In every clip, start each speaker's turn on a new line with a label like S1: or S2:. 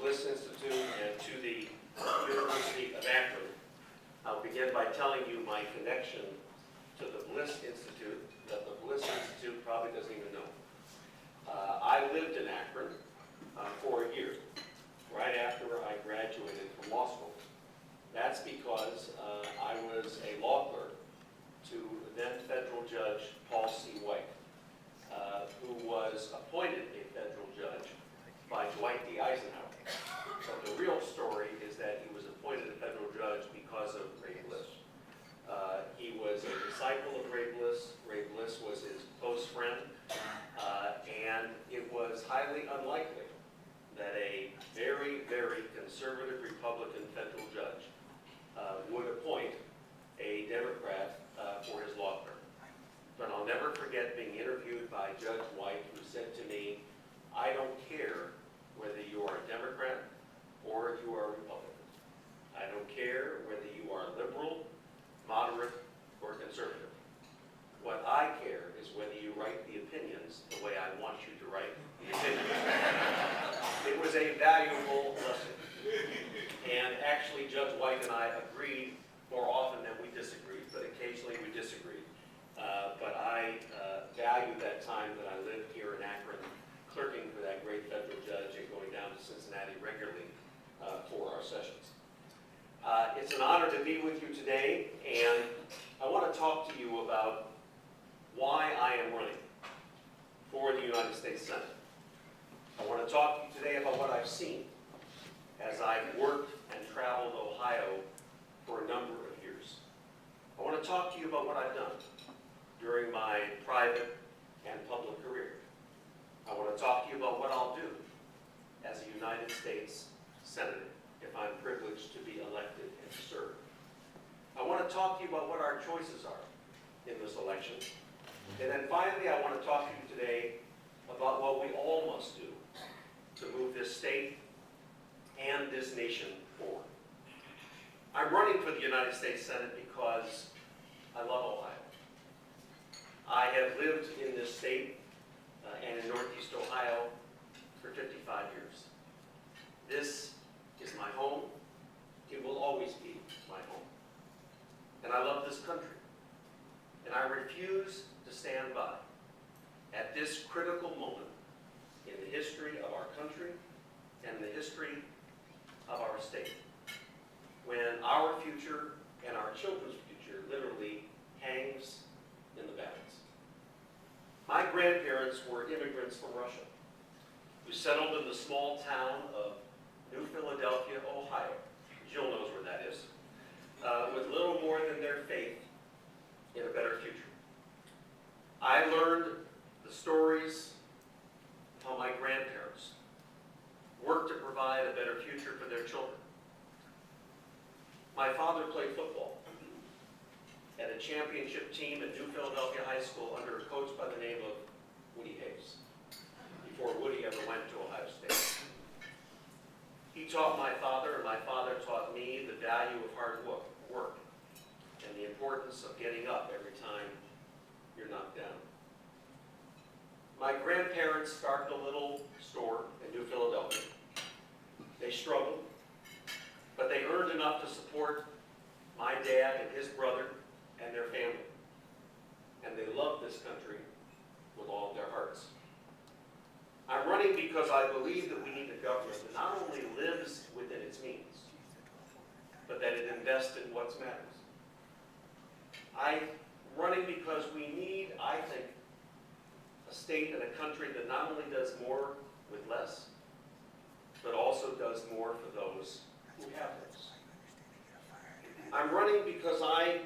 S1: Bliss Institute and to the University of Akron. I'll begin by telling you my connection to the Bliss Institute that the Bliss Institute probably doesn't even know. I lived in Akron for a year, right after I graduated from law school. That's because I was a law clerk to then federal judge Paul C. White, who was appointed a federal judge by Dwight D. Eisenhower. But the real story is that he was appointed a federal judge because of Ray Bliss. He was a disciple of Ray Bliss. Ray Bliss was his close friend, and it was highly unlikely that a very, very conservative Republican federal judge would appoint a Democrat for his law firm. But I'll never forget being interviewed by Judge White, who said to me, "I don't care whether you are a Democrat or you are a Republican. I don't care whether you are liberal, moderate, or conservative. What I care is whether you write the opinions the way I want you to write the opinions." It was a valuable lesson. And actually, Judge White and I agreed more often than we disagreed, but occasionally we disagreed. But I value that time that I lived here in Akron, clerking for that great federal judge and going down to Cincinnati regularly for our sessions. It's an honor to be with you today, and I want to talk to you about why I am running for the United States Senate. I want to talk to you today about what I've seen as I've worked and traveled Ohio for a number of years. I want to talk to you about what I've done during my private and public career. I want to talk to you about what I'll do as a United States Senator if I'm privileged to be elected and to serve. I want to talk to you about what our choices are in this election. And then finally, I want to talk to you today about what we all must do to move this state and this nation forward. I'm running for the United States Senate because I love Ohio. I have lived in this state and in Northeast Ohio for 55 years. This is my home. It will always be my home. And I love this country. And I refuse to stand by at this critical moment in the history of our country and the history of our state, when our future and our children's future literally hangs in the balance. My grandparents were immigrants from Russia who settled in the small town of New Philadelphia, Ohio. Jill knows where that is, with little more than their faith in a better future. I learned the stories of how my grandparents worked to provide a better future for their children. My father played football at a championship team at New Philadelphia High School under a coach by the name of Woody Hayes, before Woody ever went to Ohio State. He taught my father, and my father taught me the value of hard work and the importance of getting up every time you're knocked down. My grandparents started a little store in New Philadelphia. They struggled, but they earned enough to support my dad and his brother and their family. And they loved this country with all of their hearts. I'm running because I believe that we need a government that not only lives within its means, but that it invests in what matters. I'm running because we need, I think, a state and a country that not only does more with less, but also does more for those who have less. I'm running because I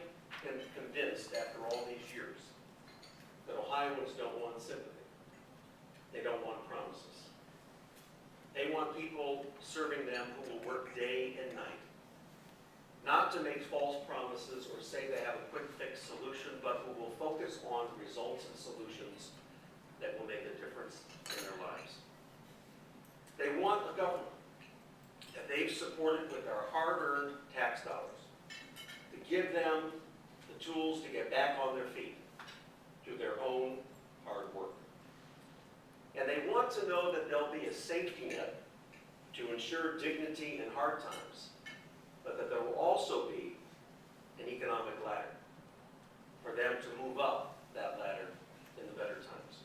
S1: am convinced, after all these years, that Ohioans don't want sympathy. They don't want promises. They want people serving them who will work day and night, not to make false promises or say they have a quick fix solution, but who will focus on results and solutions that will make a difference in their lives. They want a government that they've supported with their hard-earned tax dollars to give them the tools to get back on their feet through their own hard work. And they want to know that there'll be a safety net to ensure ensure dignity in hard times, but that there will also be an economic ladder for them to move up that ladder in the better times.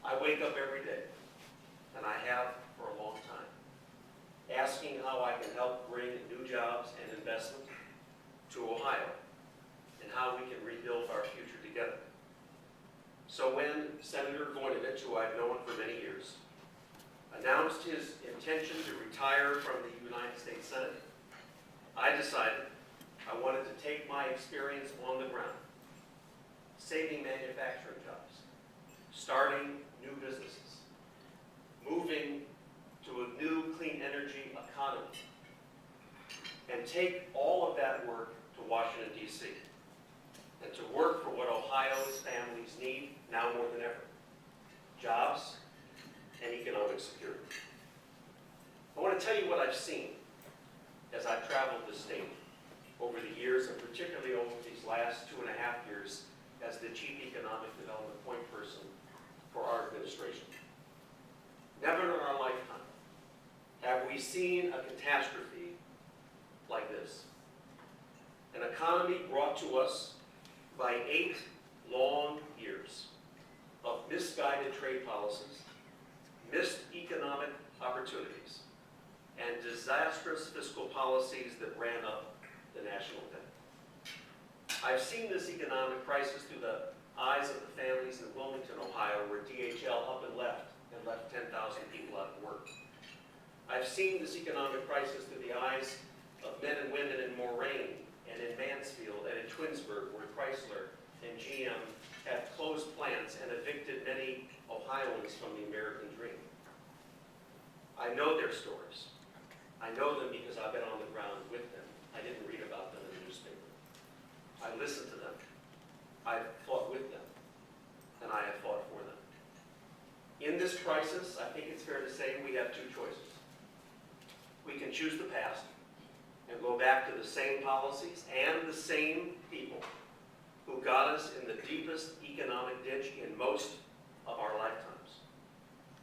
S1: I wake up every day, and I have for a long time, asking how I can help bring new jobs and investment to Ohio, and how we can rebuild our future together. So when Senator Voinovich, who I've known for many years, announced his intention to retire from the United States Senate, I decided I wanted to take my experience on the ground, saving manufacturing jobs, starting new businesses, moving to a new clean energy economy, and take all of that work to Washington, D.C., and to work for what Ohio's families need now more than ever: jobs and economic security. I want to tell you what I've seen as I've traveled the state over the years, and particularly over these last 2.5 years as the Chief Economic Development Point Person for our administration. Never in our lifetime have we seen a catastrophe like this. An economy brought to us by 8 long years of misguided trade policies, missed economic opportunities, and disastrous fiscal policies that ran up the national debt. I've seen this economic crisis through the eyes of the families in Wilmington, Ohio, where DHL up and left 10,000 people out of work. I've seen this economic crisis through the eyes of men and women in Moraine and in Mansfield and in Twinsburg, where Chrysler and GM have closed plants and evicted many Ohioans from the American dream. I know their stories. I know them because I've been on the ground with them. I didn't read about them in the newspaper. I listened to them. I've fought with them. And I have fought for them. In this crisis, I think it's fair to say we have 2 choices. We can choose the past and go back to the same policies and the same people who got us in the deepest economic ditch in most of our lifetimes.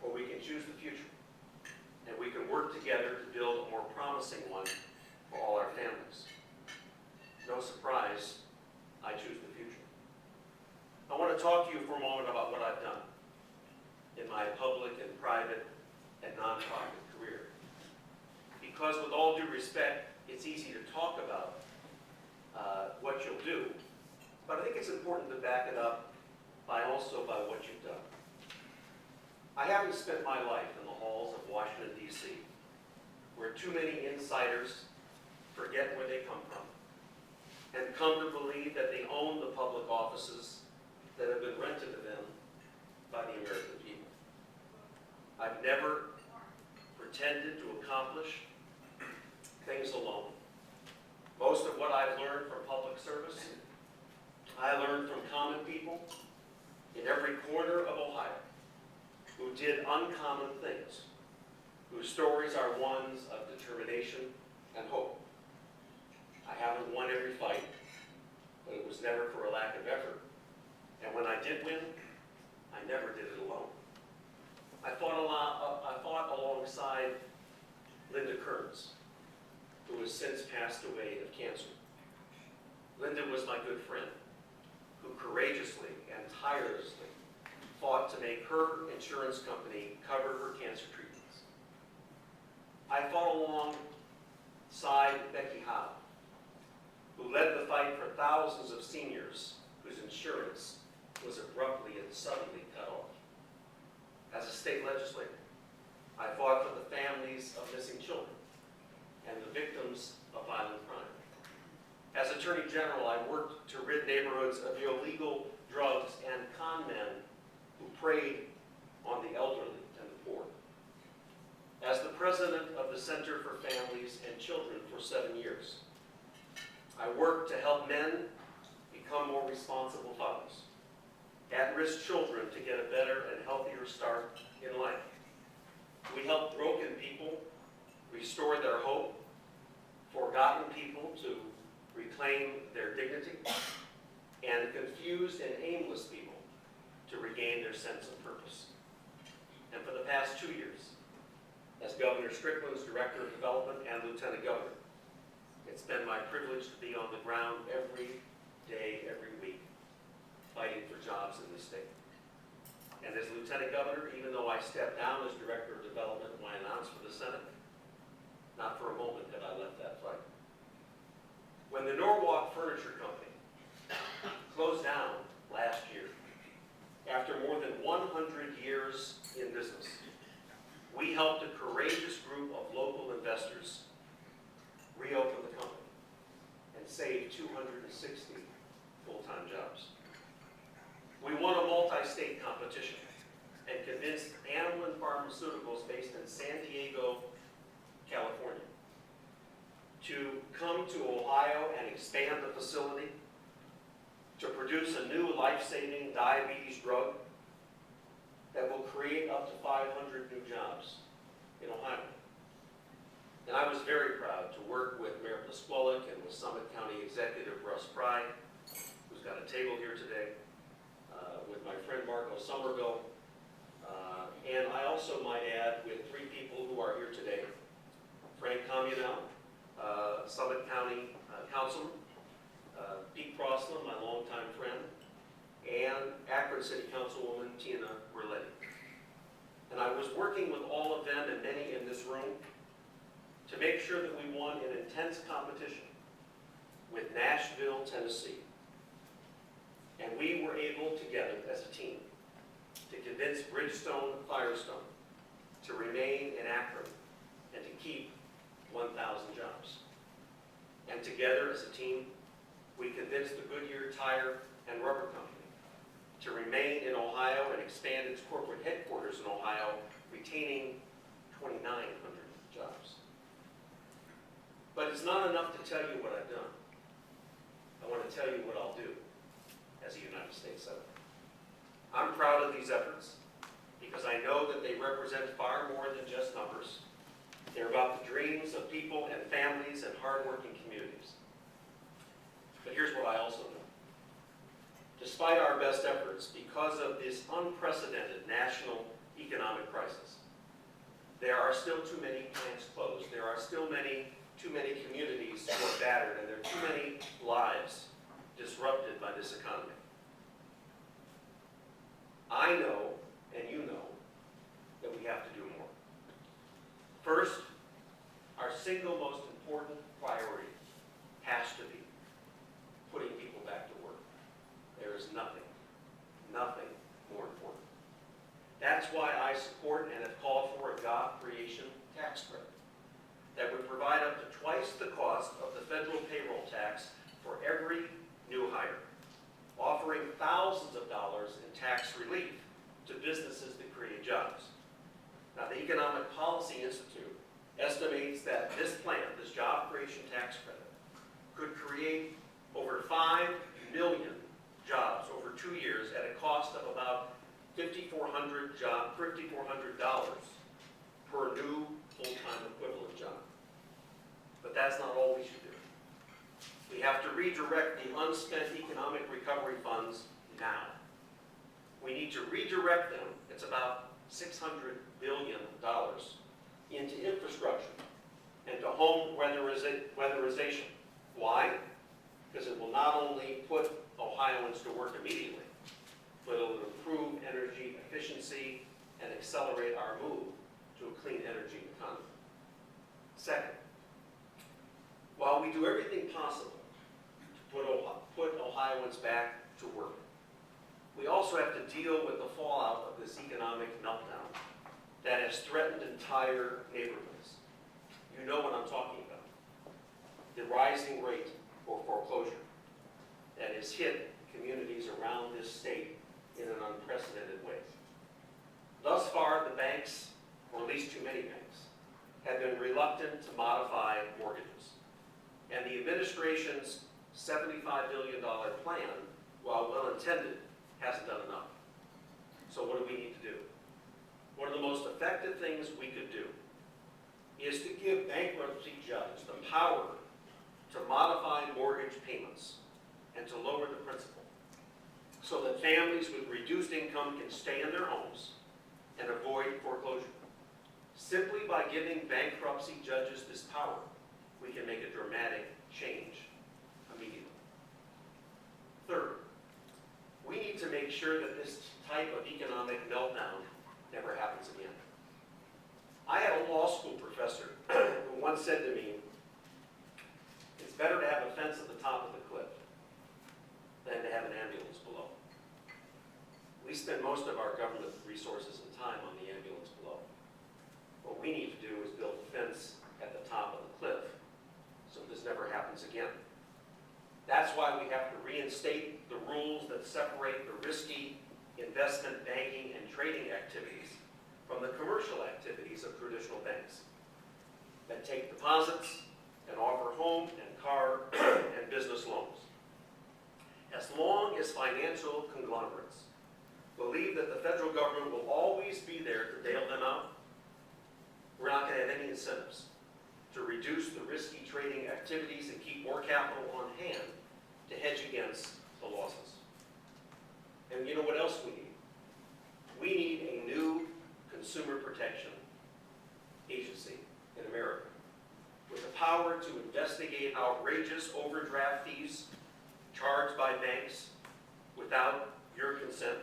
S1: Or we can choose the future, and we can work together to build a more promising one for all our families. No surprise, I choose the future. I want to talk to you for a moment about what I've done in my public and private and nonprofit career. Because with all due respect, it's easy to talk about what you'll do, but I think it's important to back it up by what you've done. I haven't spent my life in the halls of Washington, D.C., where too many insiders forget where they come from and come to believe that they own the public offices that have been rented to them by the American people. I've never pretended to accomplish things alone. Most of what I've learned from public service, I learned from common people in every corner of Ohio who did uncommon things, whose stories are ones of determination and hope. I haven't won every fight, but it was never for a lack of effort. And when I did win, I never did it alone. I fought alongside Linda Kearns, who has since passed away of cancer. Linda was my good friend, who courageously and tirelessly fought to make her insurance company cover her cancer treatments. I fought alongside Becky Howe, who led the fight for thousands of seniors whose insurance was abruptly and suddenly cut off. As a state legislator, I fought for the families of missing children and the victims of violent crime. As Attorney General, I worked to rid neighborhoods of illegal drugs and con men who preyed on the elderly and the poor. As the president of the Center for Families and Children for 7 years, I worked to help men become more responsible fathers, at-risk children to get a better and healthier start in life. We helped broken people restore their hope, forgotten people to reclaim their dignity, and confused and aimless people to regain their sense of purpose. And for the past 2 years, as as Governor Strickland's Director of Development and Lieutenant Governor. It's been my privilege to be on the ground every day, every week, fighting for jobs in this state. And as Lieutenant Governor, even though I stepped down as Director of Development when I announced for the Senate, not for a moment have I left that fight. When the Norwalk Furniture Company closed down last year, after more than 100 years in business, we helped a courageous group of local investors reopen the company and save 260 full-time jobs. We won a multi-state competition and convinced Amylin Pharmaceuticals, based in San Diego, California, to come to Ohio and expand the facility to produce a new life-saving diabetes drug that will create up to 500 new jobs in Ohio. And I was very proud to work with Mayor Pasqualik and with Summit County Executive Russ Fry, who's got a table here today, with my friend Marco Somerville, and I also might add with three people who are here today: Frank Communell, Summit County Councilman, Pete Crossland, my longtime friend, and Akron City Councilwoman Tina Berletti. And I was working with all of them and many in this room to make sure that we won an intense competition with Nashville, Tennessee. And we were able together as a team to convince Bridgestone Firestone to remain in Akron and to keep 1,000 jobs. And together as a team, we convinced the Goodyear Tire and Rubber Company to remain in Ohio and expand its corporate headquarters in Ohio, retaining 2,900 jobs. But it's not enough to tell you what I've done. I want to tell you what I'll do as a United States Senator. I'm proud of these efforts because I know that they represent far more than just numbers. They're about the dreams of people and families and hardworking communities. But here's what I also know. Despite our best efforts, because of this unprecedented national economic crisis, there are still too many plants closed. There are still too many communities who are battered, and there are too many lives disrupted by this economy. I know, and you know, that we have to do more. First, our single most important priority has to be putting people back to work. There is nothing more important. That's why I support and have called for a job creation tax credit that would provide up to twice the cost of the federal payroll tax for every new hire, offering thousands of dollars in tax relief to businesses that create jobs. Now, the Economic Policy Institute estimates that this plan, this job creation tax credit, could create over 5 million jobs over 2 years at a cost of about $5,400 per new full-time equivalent job. But that's not all we should do. We have to redirect the unspent economic recovery funds now. We need to redirect them, it's about $600 billion, into infrastructure and to home weatherization. Why? Because it will not only put Ohioans to work immediately, but it will improve energy efficiency and accelerate our move to a clean energy economy. Second, while we do everything possible to put Ohioans back to work, we also have to deal with the fallout of this economic meltdown that has threatened entire neighborhoods. You know what I'm talking about. The rising rate for foreclosure that has hit communities around this state in an unprecedented way. Thus far, the banks, or at least too many banks, have been reluctant to modify mortgages. And the administration's $75 billion plan, while well-intended, hasn't done enough. So what do we need to do? One of the most effective things we could do is to give bankruptcy judges the power to modify mortgage payments and to lower the principal so that families with reduced income can stay in their homes and avoid foreclosure. Simply by giving bankruptcy judges this power, we can make a dramatic change immediately. Third, we need to make sure that this type of economic meltdown never happens again. I had a law school professor who once said to me, it's better to have a fence at the top of the cliff than to have an ambulance below. We spend most of our government resources and time on the ambulance below. What we need to do is build a fence at the top of the cliff so this never happens again. That's why we have to reinstate the rules that separate the risky investment banking and trading activities from the commercial activities of traditional banks that take deposits and offer home and car and business loans. As long as financial conglomerates believe that the federal government will always be there to bail them out, we're not going to have any incentives to reduce the risky trading activities and keep more capital on hand to hedge against the losses. And you know what else we need? We need a new consumer protection agency in America with the power to investigate outrageous overdraft fees charged by banks without your consent,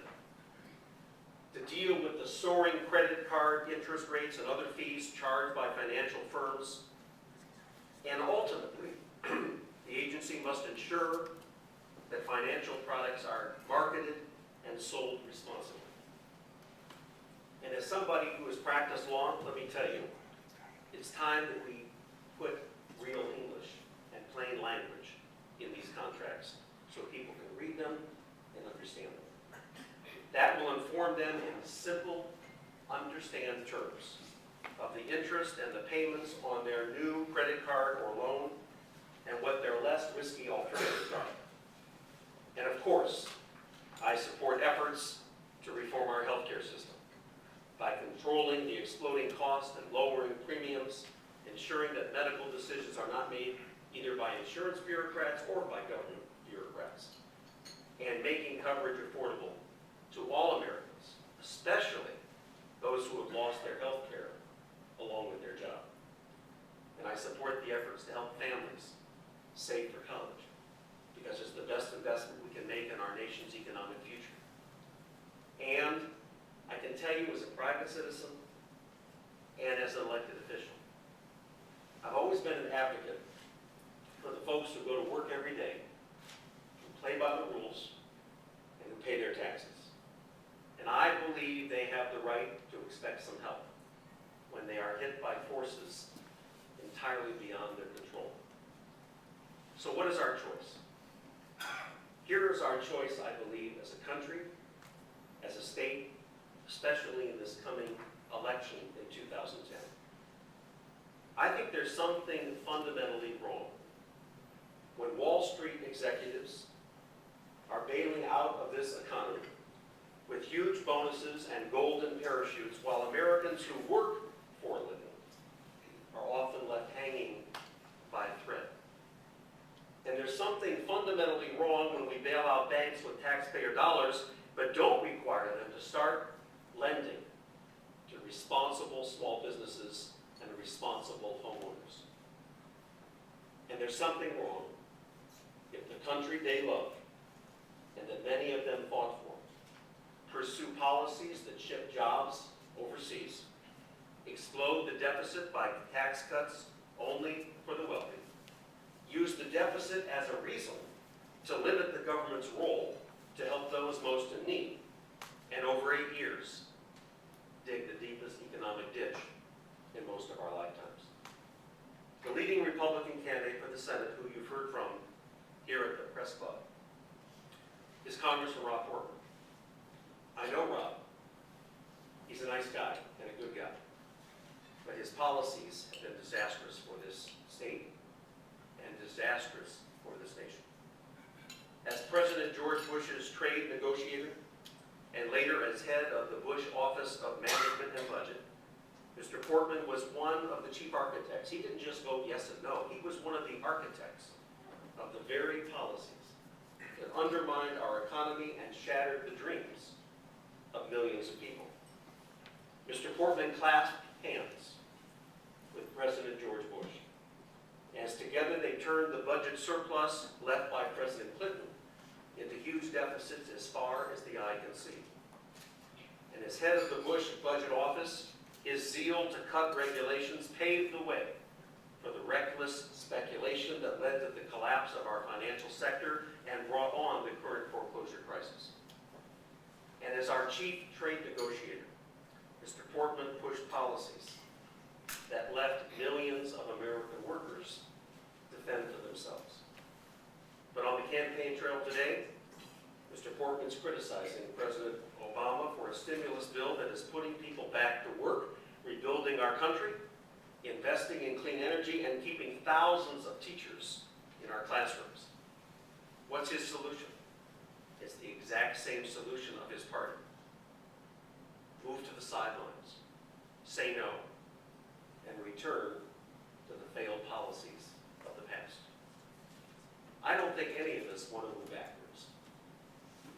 S1: to deal with the soaring credit card interest rates and other fees charged by financial firms, and ultimately, the agency must ensure that financial products are marketed and sold responsibly. And as somebody who has practiced law, let me tell you, it's time that we put real English and plain language in these contracts so people can read them and understand them. That will inform them in simple, understand terms of the interest and the payments on their new credit card or loan and what their less risky alternatives are. And of course, I support efforts to reform our healthcare system by controlling the exploding cost and lowering premiums, ensuring that medical decisions are not made either by insurance bureaucrats or by government bureaucrats, and making coverage affordable to all Americans, especially those who have lost their health care along with their job. And I support the efforts to help families save for college, because it's the best investment we can make in our nation's economic future. And I can tell you as a private citizen and as an elected official, I've always been an advocate for the folks who go to work every day, who play by the rules, and who pay their taxes. And I believe they have the right to expect some help when they are hit by forces entirely beyond their control. So what is our choice? Here is our choice, I believe, as a country, as a state, especially in this coming election in 2010. I think there's something fundamentally wrong when Wall Street executives are bailing out of this economy with huge bonuses and golden parachutes, while Americans who work for a living are often left hanging by a thread. And there's something fundamentally wrong when we bail out banks with taxpayer dollars, but don't require them to start lending to responsible small businesses and responsible homeowners. And there's something wrong if the country they love, and that many of them fought for, pursue policies that ship jobs overseas, explode the deficit by tax cuts only for the wealthy, use the deficit as a reason to limit the government's role to help those most in need, and over 8 years, dig the deepest economic ditch in most of our lifetimes. The leading Republican candidate for the Senate, who you've heard from here at the Press Club, is Congressman Rob Portman. I know Rob. He's a nice guy and a good guy. But his policies have been disastrous for this state and disastrous for this nation. As President George Bush's trade negotiator, and later as head of the Bush Office of Management and Budget, Mr. Portman was one of the chief architects. He didn't just vote yes and no. He was one of the architects of the very policies that undermined our economy and shattered the dreams of millions of people. Mr. Portman clasped hands with President George Bush. As together they turned the budget surplus left by President Clinton into huge deficits as far as the eye can see. And as head of the Bush Budget Office, his zeal to cut regulations paved the way for the reckless speculation that led to the collapse of our financial sector and brought on the current foreclosure crisis. And as our chief trade negotiator, Mr. Portman pushed policies that left millions of American workers to fend for themselves. But on the campaign trail today, Mr. Portman's criticizing President Obama for a stimulus bill that is putting people back to work, rebuilding our country, investing in clean energy, and keeping thousands of teachers in our classrooms. What's his solution? It's the exact same solution of his party. Move to the sidelines, say no, and return to the failed policies of the past. I don't think any of us want to move backwards.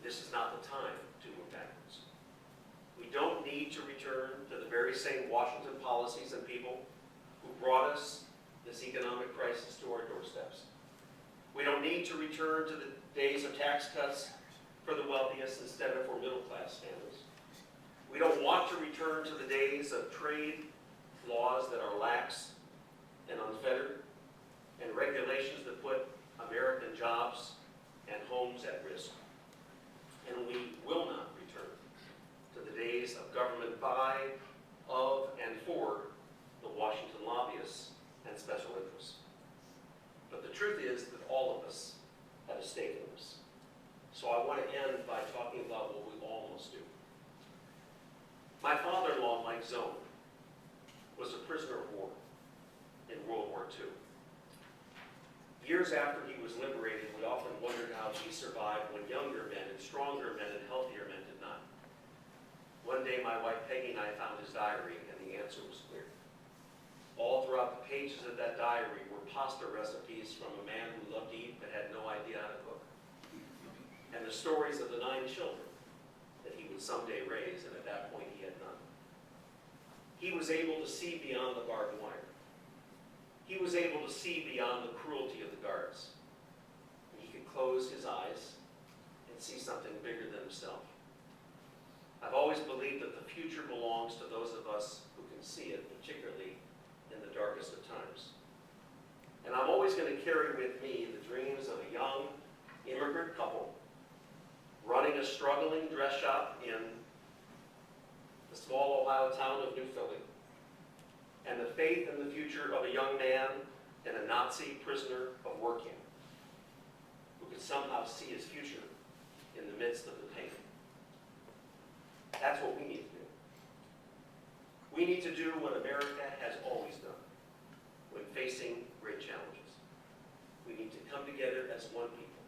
S1: This is not the time to move backwards. We don't need to return to the very same Washington policies and people who brought us this economic crisis to our doorsteps. We don't need to return to the days of tax cuts for the wealthiest instead of for middle-class families. We don't want to return to the days of trade laws that are lax and unfettered, and regulations that put American jobs and homes at risk. And we will not return to the days of government by, of, and for the Washington lobbyists and special interests. But the truth is that all of us have a stake in this. So I want to end by talking about what we all must do. My father-in-law, Mike Zone, was a prisoner of war in World War II. Years after he was liberated, we often wondered how he survived when younger men and stronger men and healthier men did not. One day, my wife Peggy and I found his diary, and the answer was clear. All throughout the pages of that diary were pasta recipes from a man who loved to eat but had no idea how to cook. And the stories of the 9 children that he would someday raise, and at that point he had none. He was able to see beyond the barbed wire. He was able to see beyond the cruelty of the guards. He could close his eyes and see something bigger than himself. I've always believed that the future belongs to those of us who can see it, particularly in the darkest of times. And I'm always going to carry with me the dreams of a young immigrant couple running a struggling dress shop in the small Ohio town of New Philly, and the faith in the future of a young man in a Nazi prisoner of war camp who could somehow see his future in the midst of the pain. That's what we need to do. We need to do what America has always done when facing great challenges. We need to come together as one people,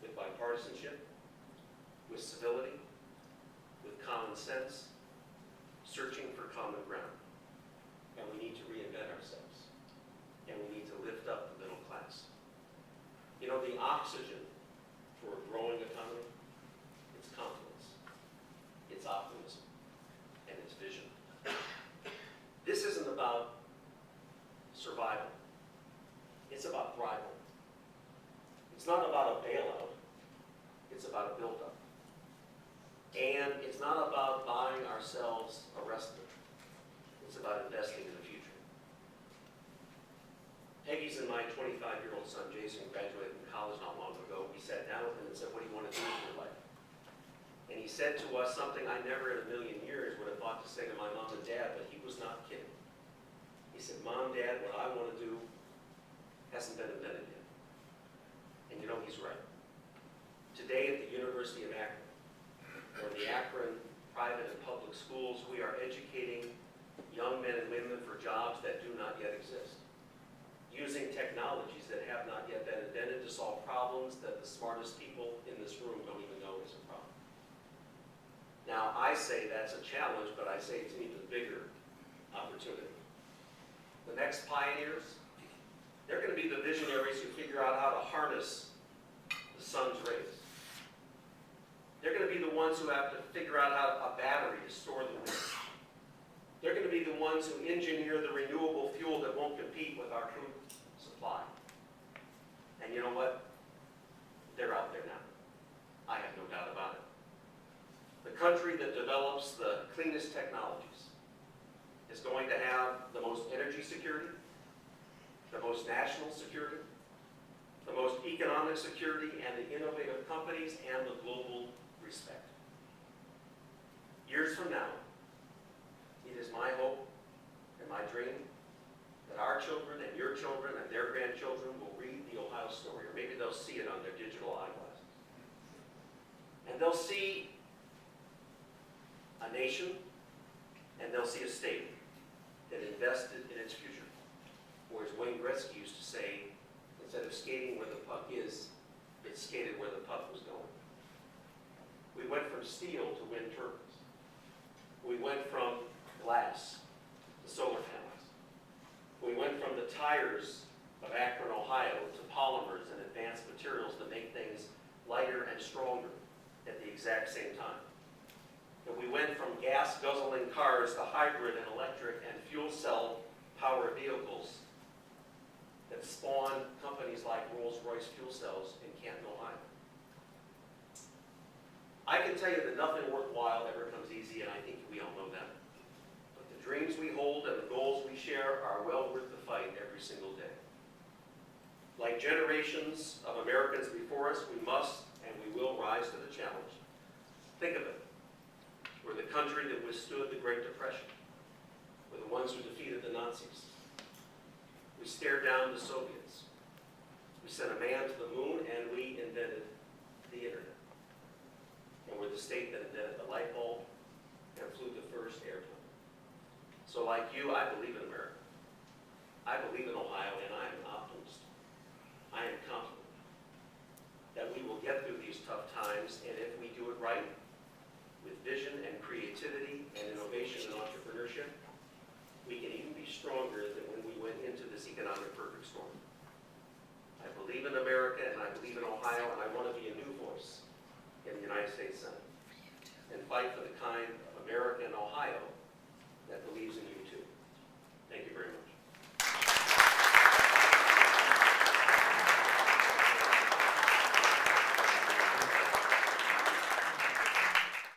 S1: with bipartisanship, with civility, with common sense, searching for common ground. And we need to reinvent ourselves. And we need to lift up the middle class. You know, the oxygen for a growing economy, it's confidence, it's optimism, and it's vision. This isn't about survival. It's about thriving. It's not about a bailout. It's about a build-up. And it's not about buying ourselves a respite. It's about investing in the future. Peggy's and my 25-year-old son, Jason, graduated from college not long ago. We sat down with him and said, "What do you want to do with your life?" And he said to us something I never in a million years would have thought to say to my mom and dad, but he was not kidding. He said, "Mom, Dad, what I want to do hasn't been invented yet." And you know, he's right. Today at the University of Akron, or the Akron private and public schools, we are educating young men and women for jobs that do not yet exist, using technologies that have not yet been invented to solve problems that the smartest people in this room don't even know is a problem. Now, I say that's a challenge, but I say it's an even bigger opportunity. The next pioneers, they're going to be the visionaries who figure out how to harness the sun's rays. They're going to be the ones who have to figure out how a battery to store the wind. They're going to be the ones who engineer the renewable fuel that won't compete with our crude supply. And you know what? They're out there now. I have no doubt about it. The country that develops the cleanest technologies is going to have the most energy security, the most national security, the most economic security, and the innovative companies and the global respect. Years from now, it is my hope and my dream that our children and your children and their grandchildren will read the Ohio story, or maybe they'll see it on their digital eyeglasses. And they'll see a nation, and they'll see a state that invested in its future. Or as Wayne Gretzky used to say, instead of skating where the puck is, it skated where the puck was going. We went from steel to wind turbines. We went from glass to solar panels. We went from the tires of Akron, Ohio to polymers and advanced materials that make things lighter and stronger at the exact same time. And we went from gas-guzzling cars to hybrid and electric and fuel cell powered vehicles that spawned companies like Rolls-Royce Fuel Cells in Canton, Ohio. I can tell you that nothing worthwhile ever comes easy, and I think we all know that. But the dreams we hold and the goals we share are well worth the fight every single day. Like generations of Americans before us, we must and we will rise to the challenge. Think of it. We're the country that withstood the Great Depression. We're the ones who defeated the Nazis. We stared down the Soviets. We sent a man to the moon, and we invented the internet. And we're the state that invented the light bulb and flew the first airplane. So like you, I believe in America. I believe in Ohio, and I am an optimist. I am confident that we will get through these tough times, and if we do it right, with vision and creativity and innovation and entrepreneurship, we can even be stronger than when we went into this economic perfect storm. I believe in America, and I believe in Ohio, and I want to be a new voice in the United States Senate and fight for the kind